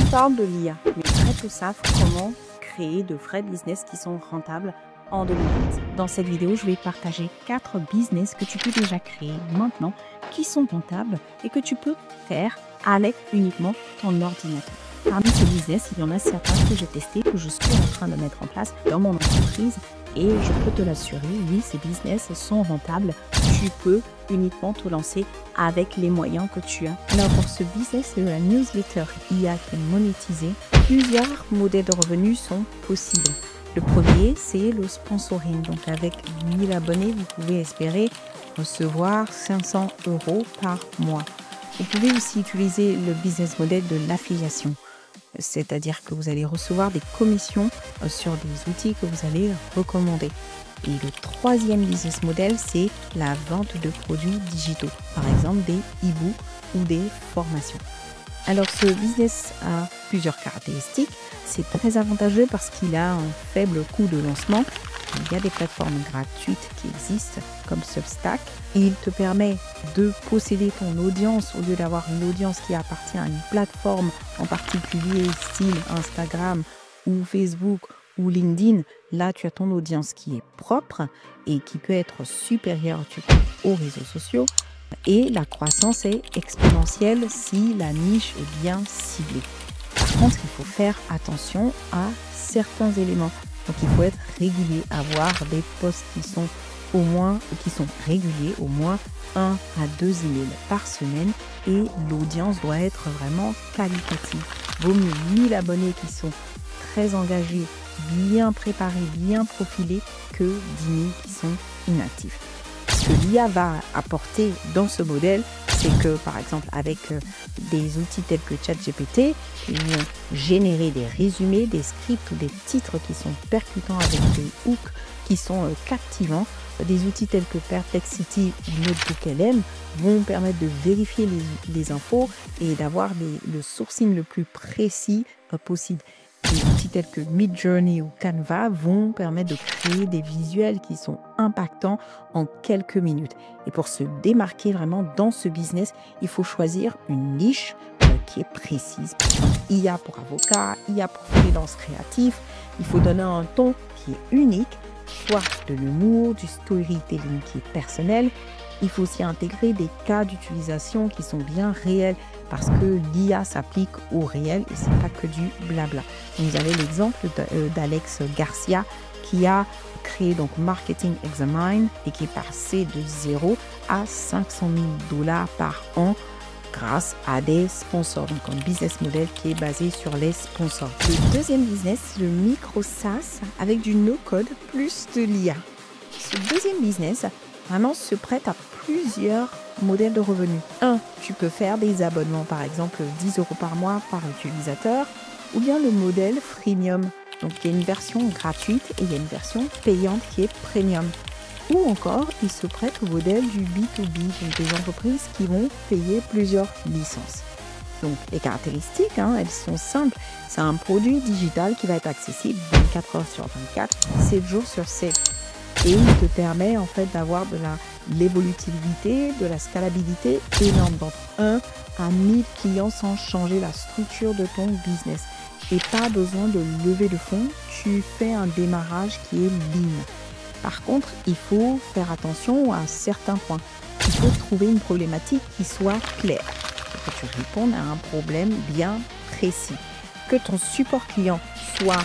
parle de l'IA, mais très peu savent comment créer de vrais business qui sont rentables en 2020. Dans cette vidéo, je vais partager 4 business que tu peux déjà créer maintenant, qui sont rentables et que tu peux faire avec uniquement ton ordinateur. Parmi ces business, il y en a certains que j'ai testés, que je suis en train de mettre en place dans mon entreprise et je peux te l'assurer, oui, ces business sont rentables. Tu peux uniquement te lancer avec les moyens que tu as. Alors pour ce business de la newsletter IA qui est monétisée, plusieurs modèles de revenus sont possibles. Le premier, c'est le sponsoring. Donc avec 1000 abonnés, vous pouvez espérer recevoir 500 € par mois. Vous pouvez aussi utiliser le business model de l'affiliation. C'est-à-dire que vous allez recevoir des commissions sur des outils que vous allez recommander. Et le troisième business model, c'est la vente de produits digitaux, par exemple des e-books ou des formations. Alors ce business a plusieurs caractéristiques. C'est très avantageux parce qu'il a un faible coût de lancement. Il y a des plateformes gratuites qui existent comme Substack et il te permet de posséder ton audience au lieu d'avoir une audience qui appartient à une plateforme en particulier style Instagram ou Facebook ou LinkedIn. Là, tu as ton audience qui est propre et qui peut être supérieure aux réseaux sociaux. Et la croissance est exponentielle si la niche est bien ciblée. Par contre, il faut faire attention à certains éléments. Donc, il faut être régulier, avoir des posts qui sont réguliers, au moins 1 à 2 emails par semaine et l'audience doit être vraiment qualitative. Vaut mieux 1000 abonnés qui sont très engagés, bien préparés, bien profilés que 10 000 qui sont inactifs. Ce que l'IA va apporter dans ce modèle, c'est que, par exemple, avec des outils tels que ChatGPT, ils vont générer des résumés, des scripts ou des titres qui sont percutants avec des hooks qui sont captivants. Des outils tels que Perplexity ou NotebookLM vont permettre de vérifier les infos et d'avoir le sourcing le plus précis possible. Des outils tels que Midjourney ou Canva vont permettre de créer des visuels qui sont impactants en quelques minutes. Et pour se démarquer vraiment dans ce business, il faut choisir une niche qui est précise. IA pour avocat, IA pour freelance créatif. Il faut donner un ton qui est unique, soit de l'humour, du storytelling qui est personnel. Il faut aussi intégrer des cas d'utilisation qui sont bien réels parce que l'IA s'applique au réel et c'est pas que du blabla. Vous avez l'exemple d'Alex Garcia qui a créé donc Marketing Examine et qui est passé de 0 à 500 000 $ par an grâce à des sponsors. Donc un business model qui est basé sur les sponsors. Le deuxième business, le micro SaaS avec du no-code plus de l'IA. Ce deuxième business vraiment se prête à plusieurs modèles de revenus. Tu peux faire des abonnements, par exemple 10 € par mois par utilisateur, ou bien le modèle freemium. Donc il y a une version gratuite et il y a une version payante qui est premium. Ou encore, il se prête au modèle du B2B, donc des entreprises qui vont payer plusieurs licences. Donc les caractéristiques, elles sont simples. C'est un produit digital qui va être accessible 24 heures sur 24, 7 jours sur 7. Et il te permet en fait d'avoir de l'évolutivité, de la scalabilité énorme, d'entre 1 à 1000 clients sans changer la structure de ton business. Et pas besoin de lever de fonds, tu fais un démarrage qui est lean. Par contre, il faut faire attention à certains points. Il faut trouver une problématique qui soit claire, que tu répondes à un problème bien précis, que ton support client soit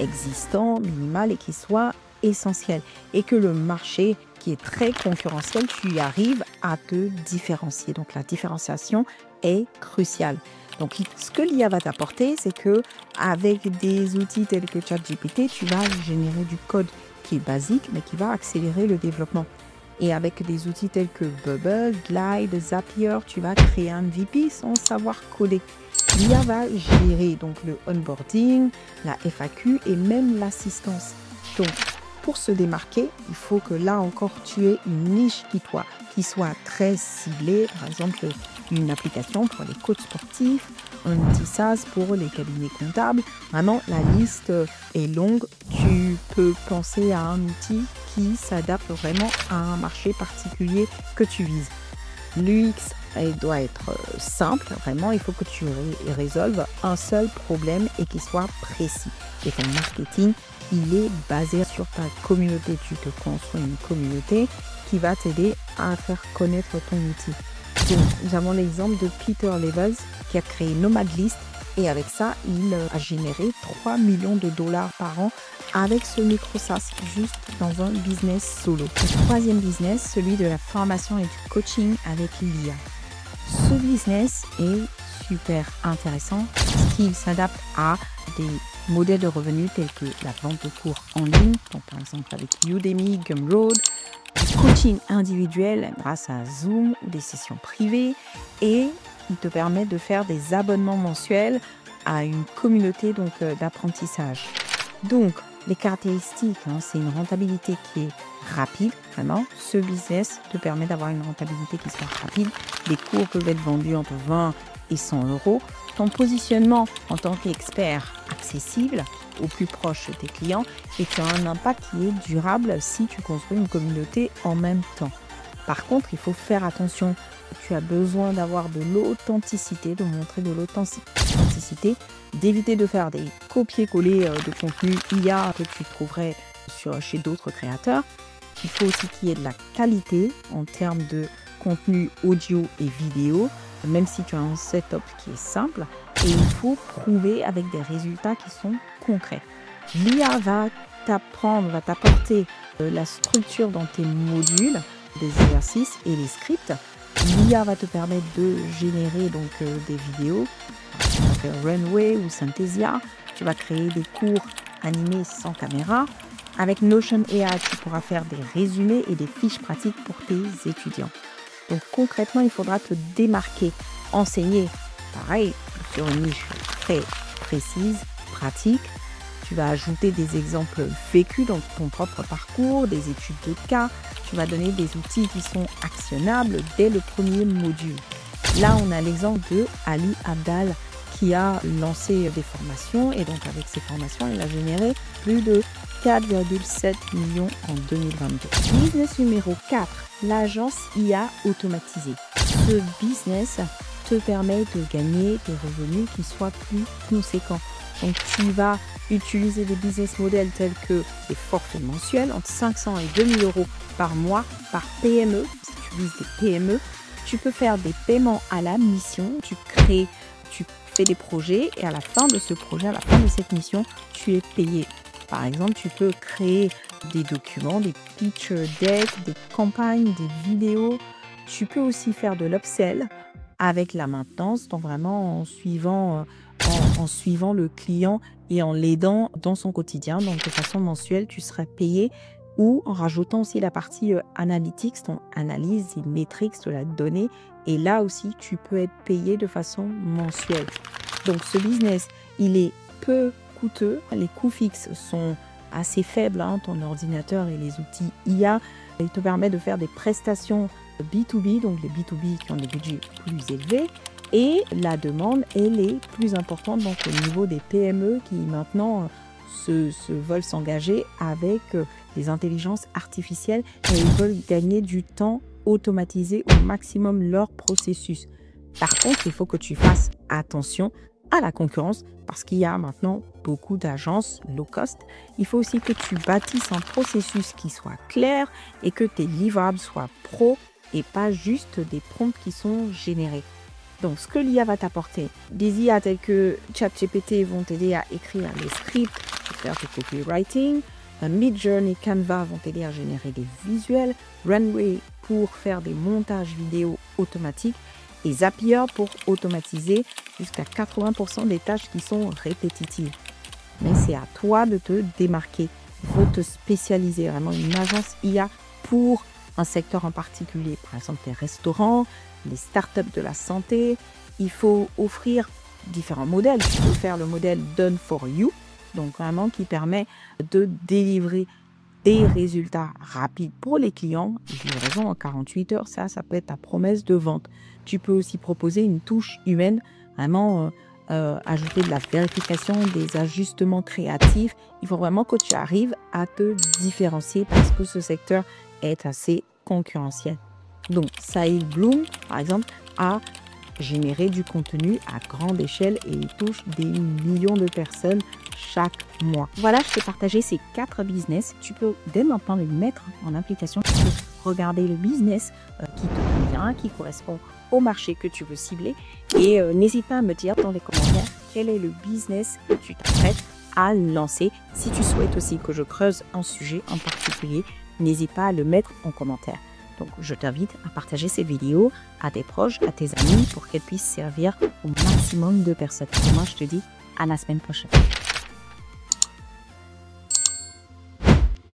existant, minimal et qui soit essentiel et que le marché qui est très concurrentiel, tu y arrives à te différencier. Donc la différenciation est cruciale. Donc ce que l'IA va t'apporter, c'est que avec des outils tels que ChatGPT, tu vas générer du code qui est basique mais qui va accélérer le développement. Et avec des outils tels que Bubble, Glide, Zapier, tu vas créer un MVP sans savoir coder. L'IA va gérer donc le onboarding, la FAQ et même l'assistance. Donc pour se démarquer, il faut que là encore tu aies une niche qui soit très ciblée. Par exemple, une application pour les coachs sportifs, un outil SaaS pour les cabinets comptables. Vraiment, la liste est longue. Tu peux penser à un outil qui s'adapte vraiment à un marché particulier que tu vises. L'UX elle doit être simple, vraiment. Il faut que tu résolves un seul problème et qu'il soit précis. Et ton marketing, il est basé sur ta communauté. Tu te construis une communauté qui va t'aider à faire connaître ton outil. Donc, nous avons l'exemple de Peter Levels qui a créé Nomadlist et avec ça, il a généré 3 millions de dollars par an avec ce micro-SaaS juste dans un business solo. Le troisième business, celui de la formation et du coaching avec l'IA. Ce business est super intéressant parce qu'il s'adapte à des modèles de revenus tels que la vente de cours en ligne, donc par exemple avec Udemy, Gumroad, du coaching individuel grâce à Zoom ou des sessions privées et il te permet de faire des abonnements mensuels à une communauté d'apprentissage. Donc, les caractéristiques, c'est une rentabilité qui est rapide, vraiment. Ce business te permet d'avoir une rentabilité qui soit rapide. Les cours peuvent être vendus entre 20 et 100 euros. Ton positionnement en tant qu'expert accessible au plus proche de tes clients et tu as un impact qui est durable si tu construis une communauté en même temps. Par contre, il faut faire attention. Tu as besoin d'avoir de l'authenticité, de montrer de l'authenticité, d'éviter de faire des copier-coller de contenu IA que tu trouverais chez d'autres créateurs. Il faut aussi qu'il y ait de la qualité en termes de contenu audio et vidéo, même si tu as un setup qui est simple. Et il faut prouver avec des résultats qui sont concrets. L'IA va t'apporter la structure dans tes modules, des exercices et les scripts. L'IA va te permettre de générer des vidéos. Tu vas faire Runway ou Synthesia. Tu vas créer des cours animés sans caméra. Avec Notion AI, tu pourras faire des résumés et des fiches pratiques pour tes étudiants. Donc concrètement, il faudra te démarquer, enseigner, pareil, sur une niche très précise, pratique. Tu vas ajouter des exemples vécus dans ton propre parcours, des études de cas. Tu vas donner des outils qui sont actionnables dès le premier module. Là, on a l'exemple de Ali Abdal qui a lancé des formations et donc avec ces formations, il a généré plus de 4,7 millions en 2022. Business numéro 4, l'agence IA automatisée. Ce business te permet de gagner des revenus qui soient plus conséquents. Donc, tu vas utiliser des business models tels que des forfaits mensuels entre 500 et 2000 euros par mois par PME. Si tu vises des PME, tu peux faire des paiements à la mission. Tu fais des projets et à la fin de ce projet, à la fin de cette mission, tu es payé. Par exemple, tu peux créer des documents, des pitch decks, des campagnes, des vidéos. Tu peux aussi faire de l'upsell avec la maintenance, donc vraiment en suivant le client et en l'aidant dans son quotidien. Donc de façon mensuelle, tu seras payé ou en rajoutant aussi la partie analytics, donc analyse et métriques de la donnée. Et là aussi, tu peux être payé de façon mensuelle. Donc ce business, il est peu coûteux. Les coûts fixes sont assez faibles. Ton ordinateur et les outils IA, ils te permettent de faire des prestations B2B, donc les B2B qui ont des budgets plus élevés. Et la demande, elle est plus importante donc au niveau des PME qui maintenant veulent s'engager avec des intelligences artificielles et ils veulent gagner du temps, automatiser au maximum leur processus. Par contre, il faut que tu fasses attention à la concurrence parce qu'il y a maintenant beaucoup d'agences low cost. Il faut aussi que tu bâtisses un processus qui soit clair et que tes livrables soient pro et pas juste des prompts qui sont générés. Donc, ce que l'IA va t'apporter, des IA tels que ChatGPT vont t'aider à écrire les scripts, à faire du copywriting. Midjourney, Canva vont t'aider à générer des visuels. Runway pour faire des montages vidéo automatiques. Et Zapier pour automatiser jusqu'à 80% des tâches qui sont répétitives. Mais c'est à toi de te démarquer. Il faut te spécialiser, vraiment une agence IA pour un secteur en particulier. Par exemple, les restaurants, les startups de la santé. Il faut offrir différents modèles. Tu peux faire le modèle Done for You, donc vraiment qui permet de délivrer des résultats rapides pour les clients. Livraison en 48 heures, ça peut être ta promesse de vente. Tu peux aussi proposer une touche humaine, vraiment ajouter de la vérification, des ajustements créatifs. Il faut vraiment que tu arrives à te différencier parce que ce secteur est assez concurrentiel. Donc, Sahil Bloom, par exemple, à générer du contenu à grande échelle et il touche des millions de personnes chaque mois. Voilà, je t'ai partagé ces 4 business. Tu peux dès maintenant les mettre en application. Tu peux regarder le business qui te convient, qui correspond au marché que tu veux cibler. Et n'hésite pas à me dire dans les commentaires quel est le business que tu t'apprêtes à lancer. Si tu souhaites aussi que je creuse un sujet en particulier, n'hésite pas à le mettre en commentaire. Donc, je t'invite à partager ces vidéos à tes proches, à tes amis, pour qu'elles puissent servir au maximum de personnes. Et moi, je te dis à la semaine prochaine.